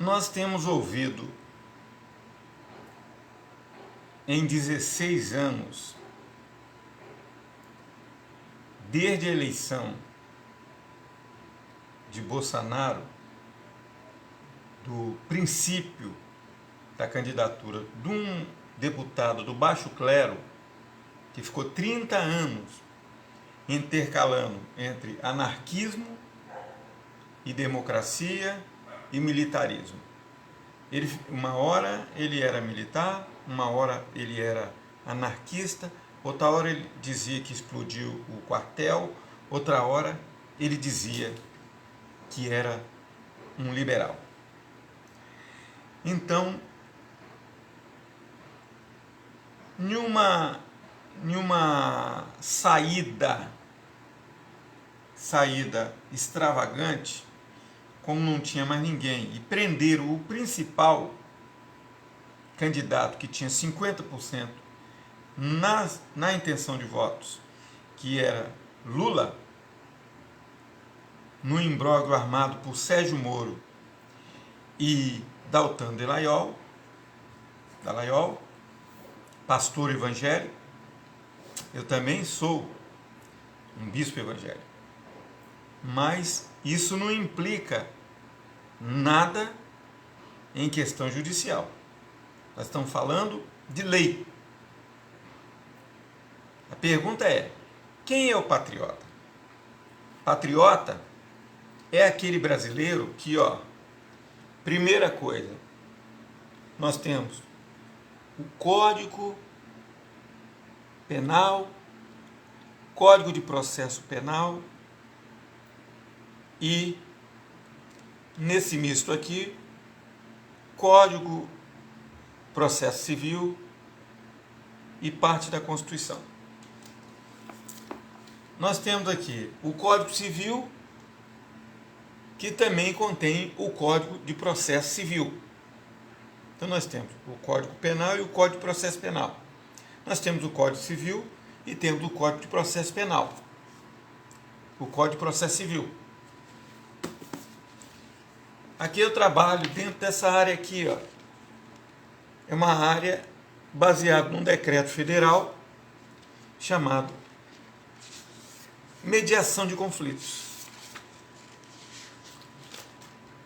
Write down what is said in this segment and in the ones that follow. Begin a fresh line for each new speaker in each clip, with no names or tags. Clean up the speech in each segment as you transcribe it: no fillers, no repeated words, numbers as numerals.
Nós temos ouvido em 16 anos, desde a eleição de Bolsonaro, do princípio da candidatura de um deputado do baixo clero, que ficou 30 anos intercalando entre anarquismo e democracia e militarismo. Uma hora ele era militar, uma hora ele era anarquista, outra hora ele dizia que explodiu o quartel, outra hora ele dizia que era um liberal. Então, em uma saída extravagante, como não tinha mais ninguém, e prenderam o principal candidato que tinha 50% na intenção de votos, que era Lula, no imbróglio armado por Sérgio Moro e Deltan Dallagnol, pastor evangélico. Eu também sou um bispo evangélico, mas isso não implica nada em questão judicial. Nós estamos falando de lei. A pergunta é: quem é o patriota? Patriota é aquele brasileiro que, primeira coisa, nós temos o Código Penal, Código de Processo Penal e, nesse misto aqui, Código Processo Civil e parte da Constituição. Nós temos aqui o Código Civil, que também contém o Código de Processo Civil. Então nós temos o Código Penal e o Código de Processo Penal. Nós temos o Código Civil e temos o Código de Processo Penal. O Código de Processo Civil. Aqui eu trabalho dentro dessa área aqui, É uma área baseada num decreto federal chamado Mediação de Conflitos.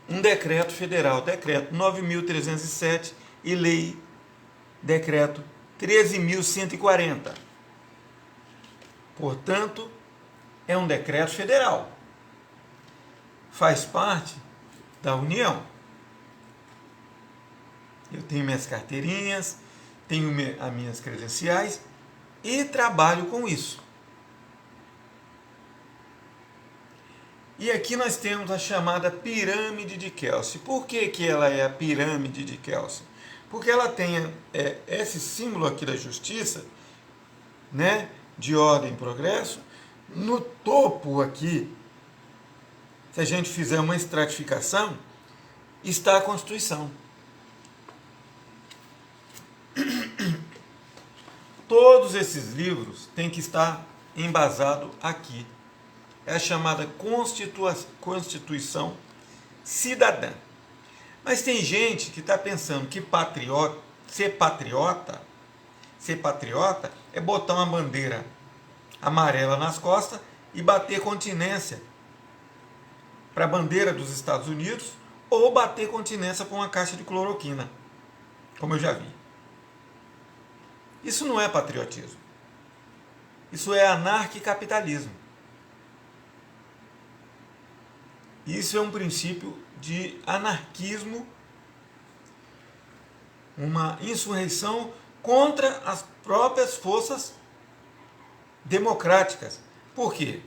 Um decreto federal, decreto 9.307 e lei decreto 13.140. Portanto, é um decreto federal. Faz parte da União. Eu tenho minhas carteirinhas, tenho as minhas credenciais e trabalho com isso. E aqui nós temos a chamada pirâmide de Kelsen. Por que ela é a pirâmide de Kelsen? Porque ela tem esse símbolo aqui da justiça, de ordem e progresso. No topo aqui, se a gente fizer uma estratificação, está a Constituição. Todos esses livros têm que estar embasados aqui. É a chamada Constituição Cidadã. Mas tem gente que está pensando que ser patriota é botar uma bandeira amarela nas costas e bater continência para a bandeira dos Estados Unidos ou bater continência com uma caixa de cloroquina, como eu já vi. Isso não é patriotismo. Isso é anarquicapitalismo. Isso é um princípio de anarquismo, uma insurreição contra as próprias forças democráticas. Por quê?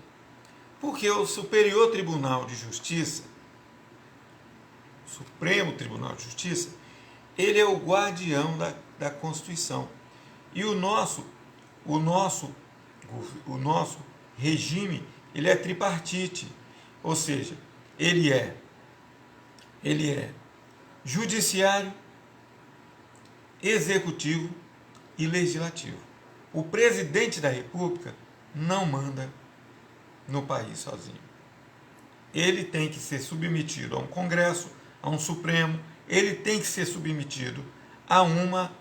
Porque o Superior Tribunal de Justiça, Supremo Tribunal de Justiça, ele é o guardião da Constituição. E o nosso regime, ele é tripartite, ou seja, ele é judiciário, executivo e legislativo. O presidente da República não manda no país sozinho. Ele tem que ser submetido a um Congresso, a um Supremo ele tem que ser submetido a uma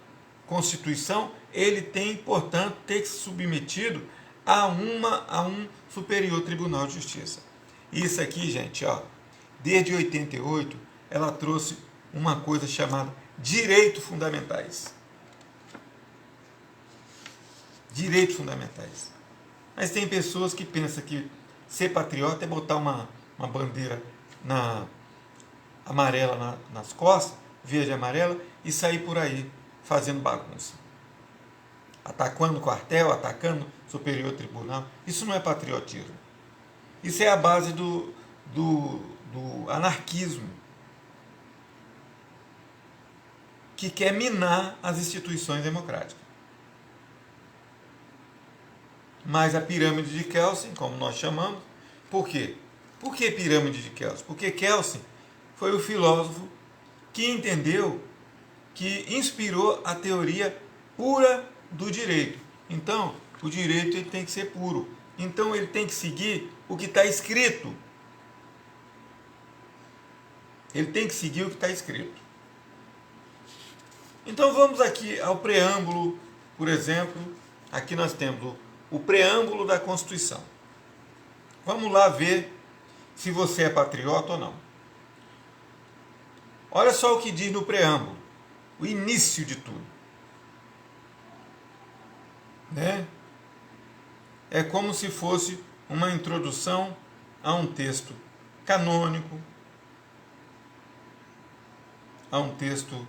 Constituição, ele tem, portanto, ter que ser submetido a um Superior Tribunal de Justiça. Isso aqui, gente, ó, desde 88, ela trouxe uma coisa chamada direitos fundamentais. Direitos fundamentais. Mas tem pessoas que pensam que ser patriota é botar uma bandeira amarela nas costas, verde e amarela, e sair por aí fazendo bagunça. Atacando o quartel, atacando o Superior Tribunal. Isso não é patriotismo. Isso é a base do anarquismo, que quer minar as instituições democráticas. Mas a pirâmide de Kelsen, como nós chamamos, por quê? Por que pirâmide de Kelsen? Porque Kelsen foi o filósofo que entendeu, que inspirou a teoria pura do direito. Então, o direito ele tem que ser puro. Então, ele tem que seguir o que está escrito. Ele tem que seguir o que está escrito. Então, vamos aqui ao preâmbulo, por exemplo. Aqui nós temos o preâmbulo da Constituição. Vamos lá ver se você é patriota ou não. Olha só o que diz no preâmbulo, o início de tudo. Né? É como se fosse uma introdução a um texto canônico, a um texto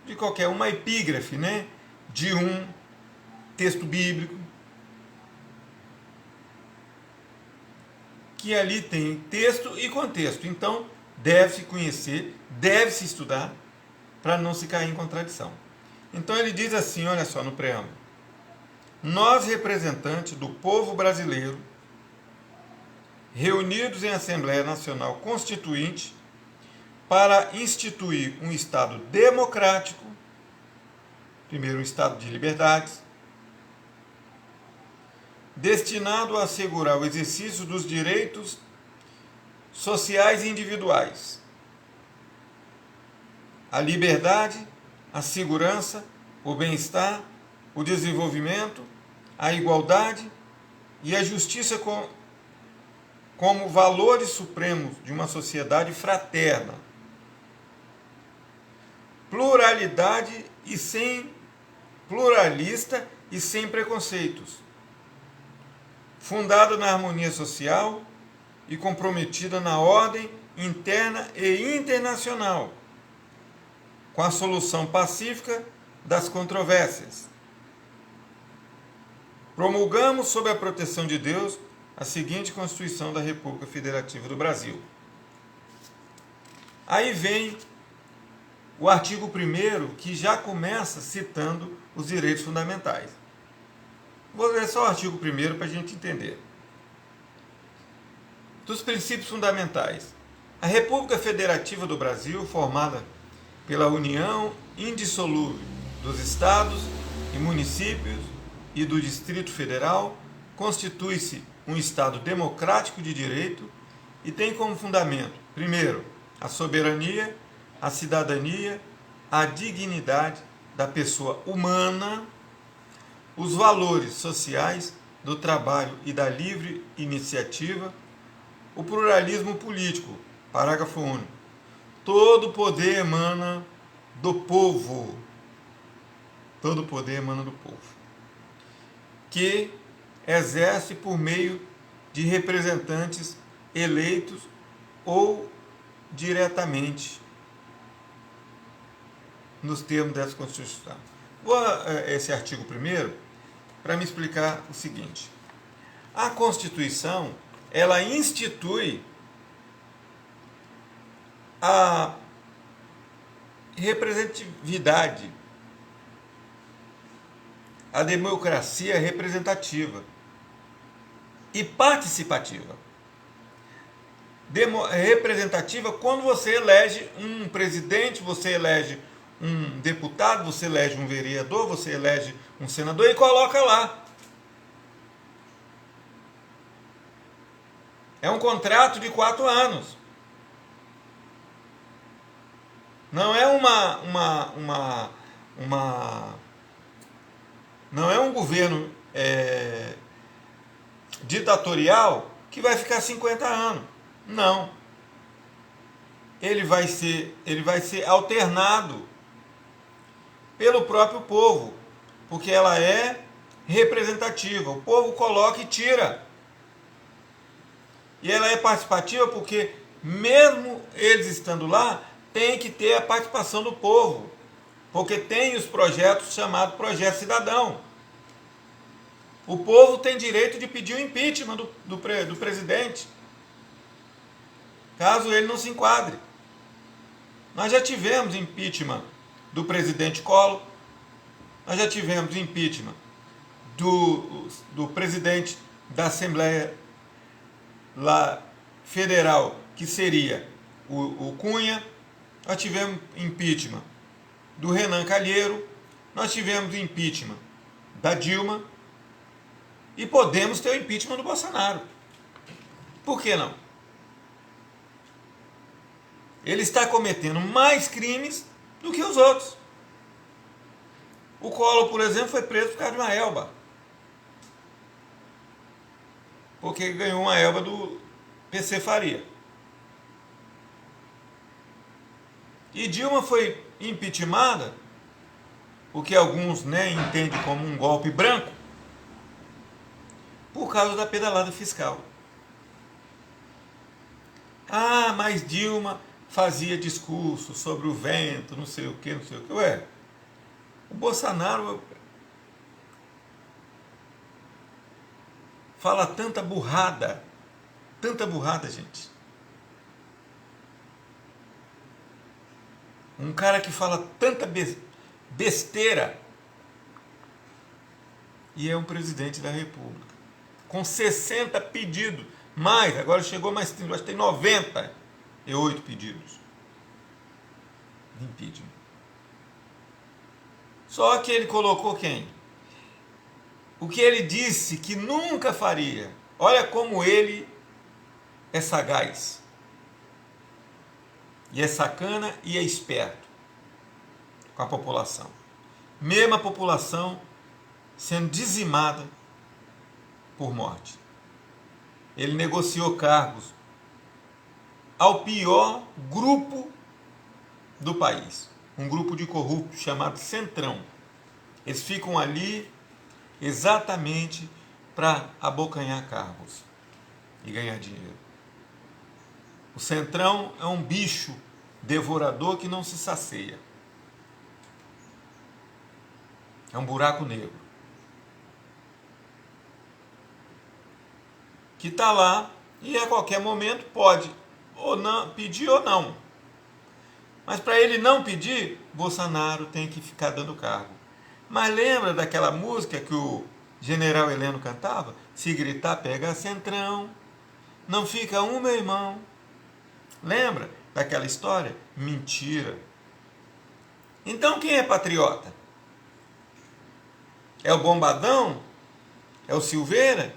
de qualquer, uma epígrafe, né? De um texto bíblico, que ali tem texto e contexto. Então, deve-se conhecer, deve-se estudar, para não se cair em contradição. Então, ele diz assim, olha só, no preâmbulo: nós, representantes do povo brasileiro, reunidos em Assembleia Nacional Constituinte, para instituir um Estado democrático, primeiro um Estado de liberdades, destinado a assegurar o exercício dos direitos sociais e individuais, a liberdade, a segurança, o bem-estar, o desenvolvimento, a igualdade e a justiça como valores supremos de uma sociedade fraterna, pluralista e sem preconceitos, fundada na harmonia social e comprometida na ordem interna e internacional, com a solução pacífica das controvérsias. Promulgamos, sob a proteção de Deus, a seguinte Constituição da República Federativa do Brasil. Aí vem o artigo 1º, que já começa citando os direitos fundamentais. Vou ler só o artigo 1º para a gente entender. Dos princípios fundamentais. A República Federativa do Brasil, formada pela união indissolúvel dos estados e municípios e do Distrito Federal, constitui-se um Estado democrático de direito e tem como fundamento, primeiro, a soberania, a cidadania, a dignidade da pessoa humana, os valores sociais do trabalho e da livre iniciativa, o pluralismo político, parágrafo único. Todo poder emana do povo. Todo poder emana do povo. Que exerce por meio de representantes eleitos ou diretamente nos termos dessa Constituição. Vou a esse artigo 1º para me explicar o seguinte. A Constituição, ela institui a representatividade, a democracia representativa e participativa. Representativa quando você elege um presidente, você elege um deputado, você elege um vereador, você elege um senador e coloca lá. É um contrato de 4 anos. Não é não é um governo ditatorial que vai ficar 50 anos. Não. Ele vai ser alternado pelo próprio povo, porque ela é representativa. O povo coloca e tira. E ela é participativa porque, mesmo eles estando lá, tem que ter a participação do povo. Porque tem os projetos chamados Projeto Cidadão. O povo tem direito de pedir o impeachment do presidente, caso ele não se enquadre. Nós já tivemos impeachment do presidente Collor, nós já tivemos impeachment do presidente da Assembleia lá Federal, que seria o Cunha, nós tivemos impeachment do Renan Calheiro, nós tivemos impeachment da Dilma e podemos ter o impeachment do Bolsonaro. Por que não? Ele está cometendo mais crimes do que os outros. O Collor, por exemplo, foi preso por causa de uma elba. Porque ganhou uma elba do PC Faria. E Dilma foi impeachmentada, o que alguns entendem como um golpe branco, por causa da pedalada fiscal. Ah, mas Dilma fazia discurso sobre o vento, não sei o que, não sei o que. Ué, o Bolsonaro fala tanta burrada, gente. Um cara que fala tanta besteira e é um presidente da República, com 60 pedidos, mais, agora chegou mais, acho que tem 98 pedidos de impeachment. Só que ele colocou quem? O que ele disse que nunca faria. Olha como ele é sagaz. E é sacana e é esperto com a população. Mesmo a população sendo dizimada por morte. Ele negociou cargos ao pior grupo do país. Um grupo de corruptos chamado Centrão. Eles ficam ali exatamente para abocanhar cargos e ganhar dinheiro. O Centrão é um bicho devorador que não se sacia. É um buraco negro. Que está lá e a qualquer momento pode ou não pedir ou não. Mas para ele não pedir, Bolsonaro tem que ficar dando cargo. Mas lembra daquela música que o general Heleno cantava? Se gritar, pega Centrão, não fica um, meu irmão. Lembra daquela história? Mentira. Então quem é patriota? É o Bombadão? É o Silveira?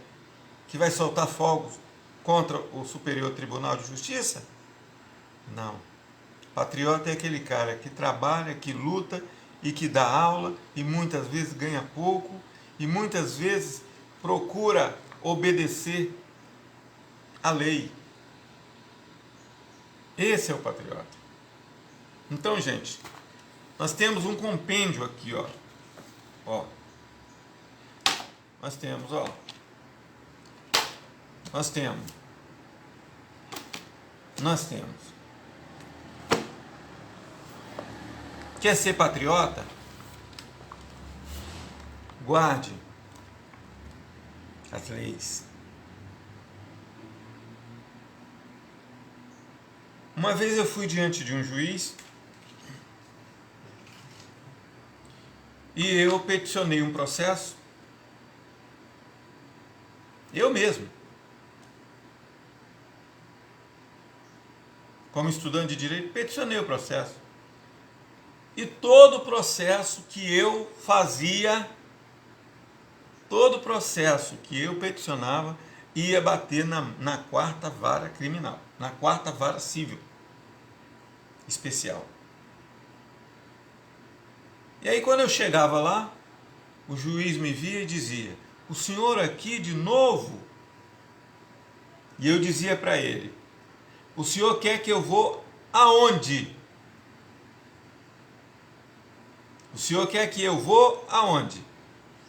Que vai soltar fogos contra o Superior Tribunal de Justiça? Não. Patriota é aquele cara que trabalha, que luta e que dá aula e muitas vezes ganha pouco e muitas vezes procura obedecer à lei. Esse é o patriota. Então, gente, nós temos um compêndio aqui, ó. Nós temos. Quer ser patriota? Guarde as leis. Uma vez eu fui diante de um juiz e eu peticionei um processo, eu mesmo, como estudante de direito, peticionei o processo. E todo o processo que eu fazia, todo o processo que eu peticionava, ia bater na quarta vara criminal, na quarta vara civil especial. E aí quando eu chegava lá, o juiz me via e dizia: o senhor aqui de novo? E eu dizia para ele: o senhor quer que eu vou aonde? O senhor quer que eu vou aonde?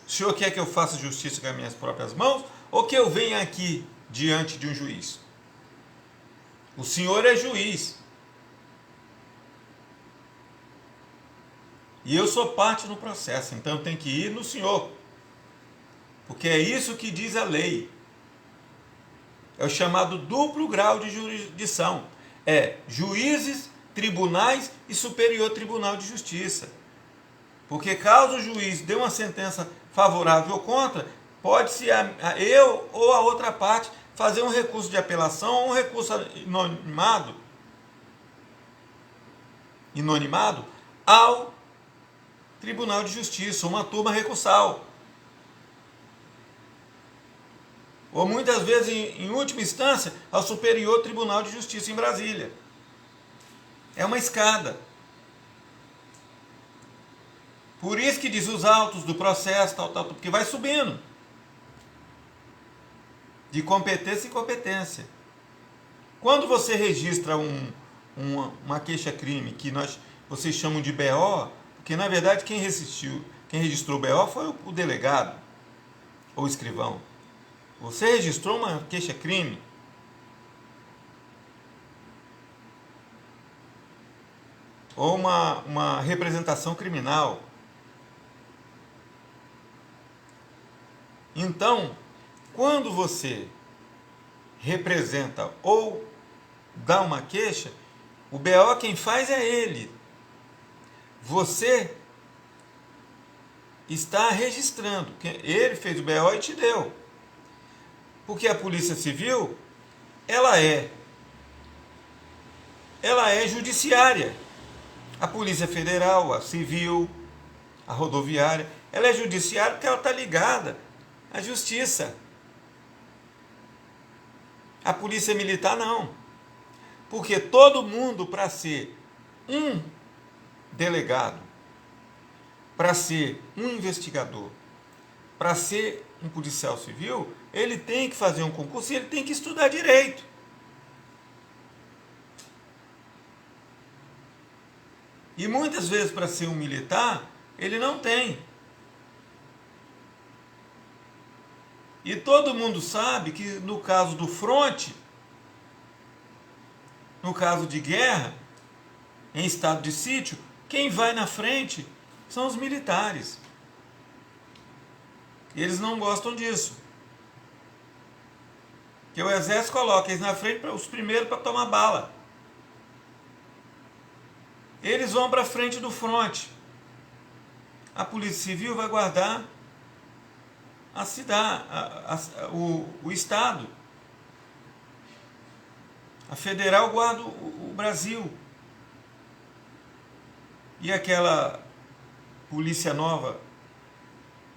O senhor quer que eu faça justiça com as minhas próprias mãos ou que eu venha aqui diante de um juiz? O senhor é juiz. E eu sou parte no processo, então eu tenho que ir no senhor. Porque é isso que diz a lei. É o chamado duplo grau de jurisdição. É juízes, tribunais e superior tribunal de justiça. Porque caso o juiz dê uma sentença favorável ou contra, pode-se eu ou a outra parte fazer um recurso de apelação ou um recurso inonimado ao Tribunal de Justiça, uma turma recursal. Ou muitas vezes, em última instância, ao Superior Tribunal de Justiça em Brasília. É uma escada. Por isso que diz os autos do processo, tal, porque vai subindo. De competência em competência. Quando você registra uma queixa-crime, que vocês chamam de BO, porque na verdade quem registrou o BO foi o delegado, ou o escrivão. Você registrou uma queixa-crime. Ou uma representação criminal. Então, quando você representa ou dá uma queixa, o BO quem faz é ele. Você está registrando. Ele fez o BO e te deu. Porque a Polícia Civil, ela é judiciária. A Polícia Federal, a Civil, a Rodoviária, ela é judiciária porque ela está ligada à Justiça. A Polícia Militar não. Porque todo mundo, para ser um delegado, para ser um investigador, para ser um policial civil, ele tem que fazer um concurso e ele tem que estudar direito. E muitas vezes, para ser um militar, ele não tem. E todo mundo sabe que no caso do fronte, no caso de guerra, em estado de sítio, quem vai na frente são os militares. E eles não gostam disso. Porque o exército coloca eles na frente, os primeiros para tomar bala. Eles vão para a frente do fronte. A Polícia Civil vai guardar a cidade, o Estado. A Federal guarda o Brasil. E aquela polícia nova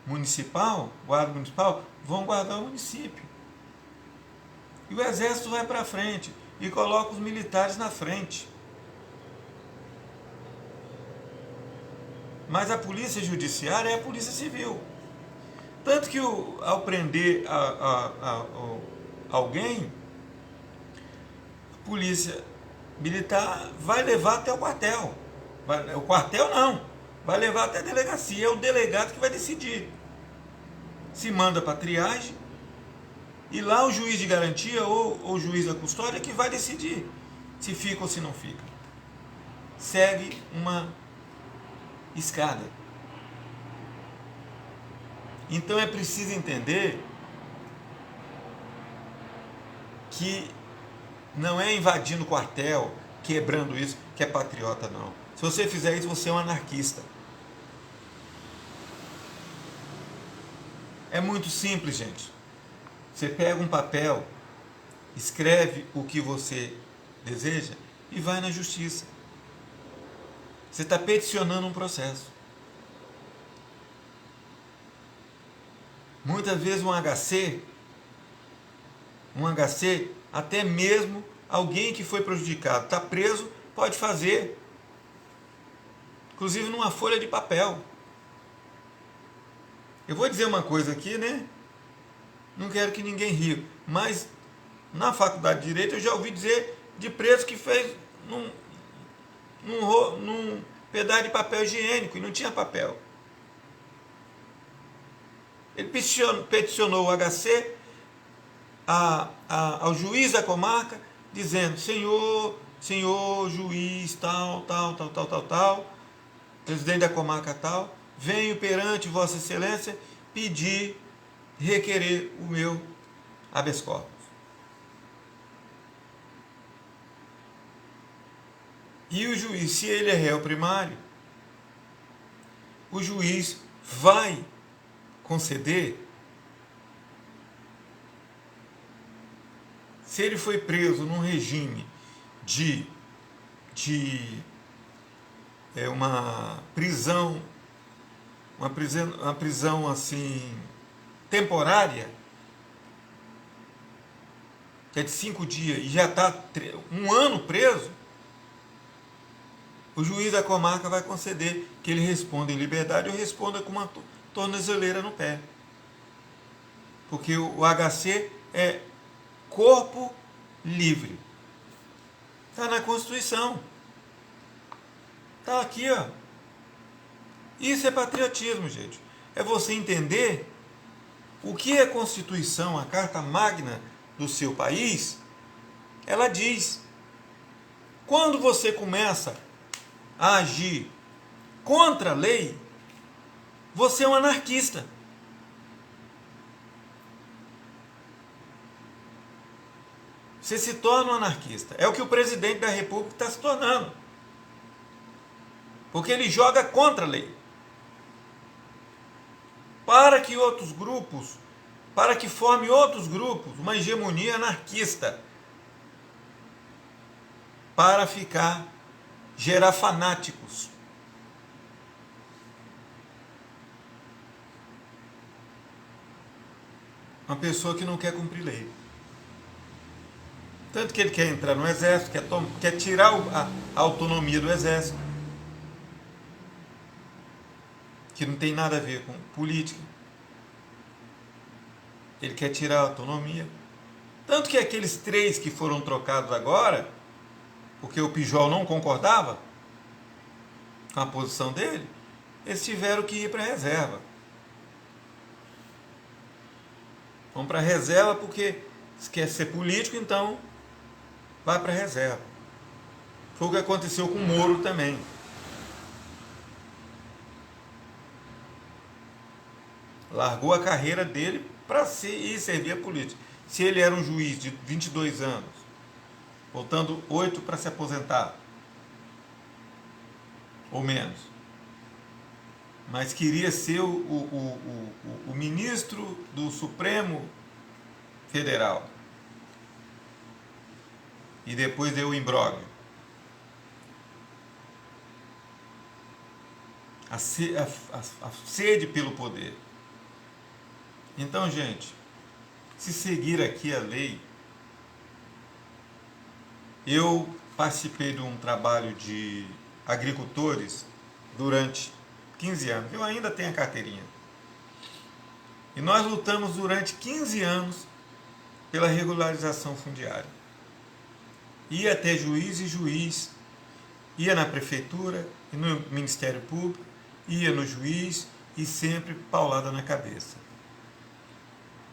municipal, guarda municipal, vão guardar o município. E o Exército vai para frente e coloca os militares na frente. Mas a Polícia Judiciária é a Polícia Civil. Tanto que ao prender alguém, a Polícia Militar vai levar até o quartel. O quartel não, vai levar até a delegacia. É o delegado que vai decidir. Se manda para triagem e lá o juiz de garantia ou o juiz da custódia que vai decidir se fica ou se não fica. Segue uma escada. Então é preciso entender que não é invadindo o quartel, quebrando isso, que é patriota, não. Se você fizer isso, você é um anarquista. É muito simples, gente. Você pega um papel, escreve o que você deseja e vai na justiça. Você está peticionando um processo. Muitas vezes um HC, até mesmo alguém que foi prejudicado, está preso, pode fazer inclusive numa folha de papel. Eu vou dizer uma coisa aqui, né? Não quero que ninguém ria, mas na faculdade de Direito eu já ouvi dizer de preso que fez num pedaço de papel higiênico e não tinha papel. Ele peticionou o HC ao juiz da comarca, dizendo: senhor juiz tal, presidente da comarca tal, venho perante Vossa Excelência pedir, requerer o meu habeas corpus. E o juiz, se ele é réu primário, o juiz vai conceder. Se ele foi preso num regime de uma prisão assim temporária, que é de 5 dias e já está 1 ano preso, o juiz da comarca vai conceder que ele responda em liberdade ou responda com uma tornozeleira no pé. Porque o HC é corpo livre. Está na Constituição. Está aqui, ó. Isso é patriotismo, gente. É você entender o que a Constituição, a Carta Magna do seu país, ela diz. Quando você começa a agir contra a lei, você é um anarquista. Você se torna um anarquista. É o que o presidente da República está se tornando. Porque ele joga contra a lei. Para que outros grupos, para que forme outros grupos, uma hegemonia anarquista. Para gerar fanáticos. Uma pessoa que não quer cumprir lei. Tanto que ele quer entrar no exército, quer tirar a autonomia do exército, que não tem nada a ver com política. Ele quer tirar a autonomia. Tanto que aqueles 3 que foram trocados agora, porque o Pijol não concordava com a posição dele, eles tiveram que ir para a reserva. Vão para a reserva porque se quer ser político, então vai para a reserva. Foi o que aconteceu com o Moro também. Largou a carreira dele para ir servir a política. Se ele era um juiz de 22 anos, faltando 8 para se aposentar, ou menos, mas queria ser o ministro do Supremo Federal. E depois deu o imbróglio. A sede pelo poder. Então, gente, se seguir aqui a lei, eu participei de um trabalho de agricultores durante 15 anos. Eu ainda tenho a carteirinha. E nós lutamos durante 15 anos pela regularização fundiária. Ia até juiz e juiz, ia na prefeitura e no Ministério Público, ia no juiz e sempre paulada na cabeça.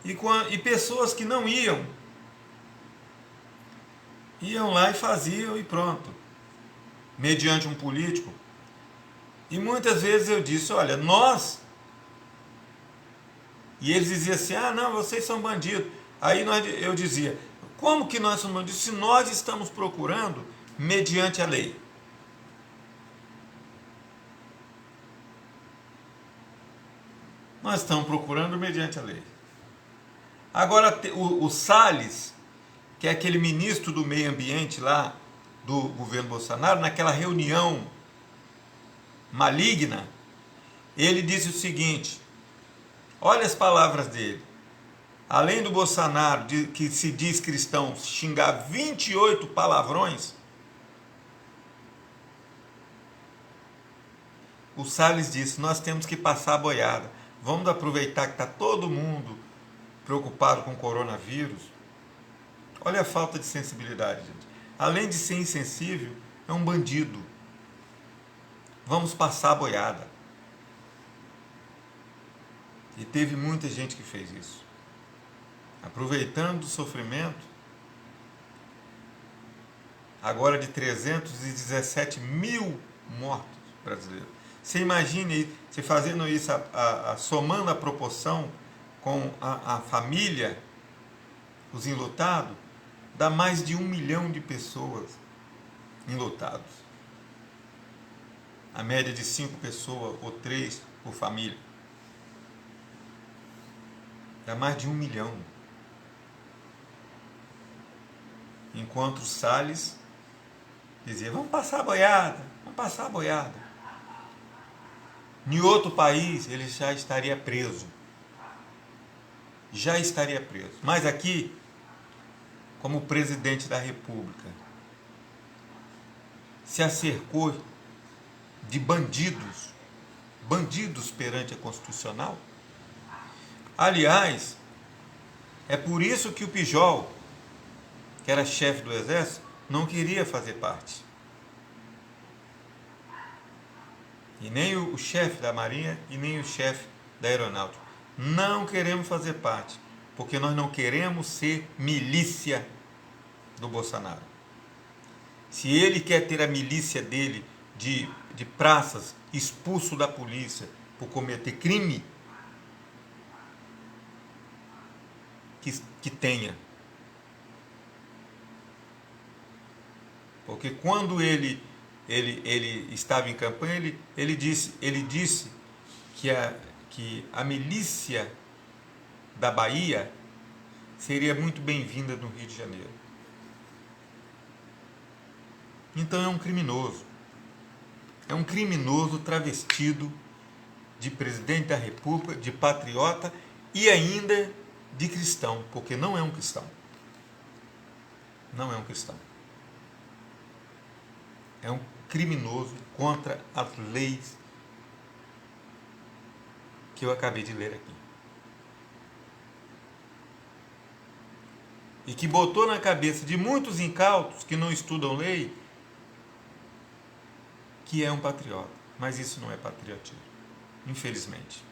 E pessoas que não iam lá e faziam e pronto, mediante um político. E muitas vezes eu disse: olha, e eles diziam assim: ah, não, vocês são bandidos. Aí eu dizia: como que nós somos bandidos se nós estamos procurando mediante a lei? Nós estamos procurando mediante a lei. Agora, o Salles, que é aquele ministro do meio ambiente lá do governo Bolsonaro, naquela reunião maligna, ele disse o seguinte: olha as palavras dele. Além do Bolsonaro, que se diz cristão, xingar 28 palavrões, o Salles disse: nós temos que passar a boiada. Vamos aproveitar que está todo mundo preocupado com o coronavírus. Olha a falta de sensibilidade, gente. Além de ser insensível, é um bandido. Vamos passar a boiada. E teve muita gente que fez isso. Aproveitando o sofrimento, agora de 317 mil mortos brasileiros. Você imagine aí, você fazendo isso, somando a proporção com a família, os enlutados, dá mais de 1 milhão de pessoas enlutados. A média de 5 pessoas ou 3 por família. Dá mais de 1 milhão. Enquanto o Salles dizia: vamos passar a boiada, vamos passar a boiada. Em outro país ele já estaria preso. Já estaria preso. Mas aqui, como presidente da República, se acercou de bandidos, bandidos perante a Constitucional. Aliás, é por isso que o Pijol, que era chefe do Exército, não queria fazer parte. E nem o chefe da Marinha e nem o chefe da Aeronáutica. Não queremos fazer parte, porque nós não queremos ser milícia do Bolsonaro. Se ele quer ter a milícia dele de praças, expulso da polícia por cometer crime, que tenha. Porque quando ele estava em campanha, ele disse que a milícia da Bahia seria muito bem-vinda no Rio de Janeiro. Então é um criminoso. É um criminoso travestido de presidente da República, de patriota e ainda de cristão, porque não é um cristão. Não é um cristão. É um criminoso contra as leis que eu acabei de ler aqui. E que botou na cabeça de muitos incautos que não estudam lei que é um patriota. Mas isso não é patriotismo, infelizmente.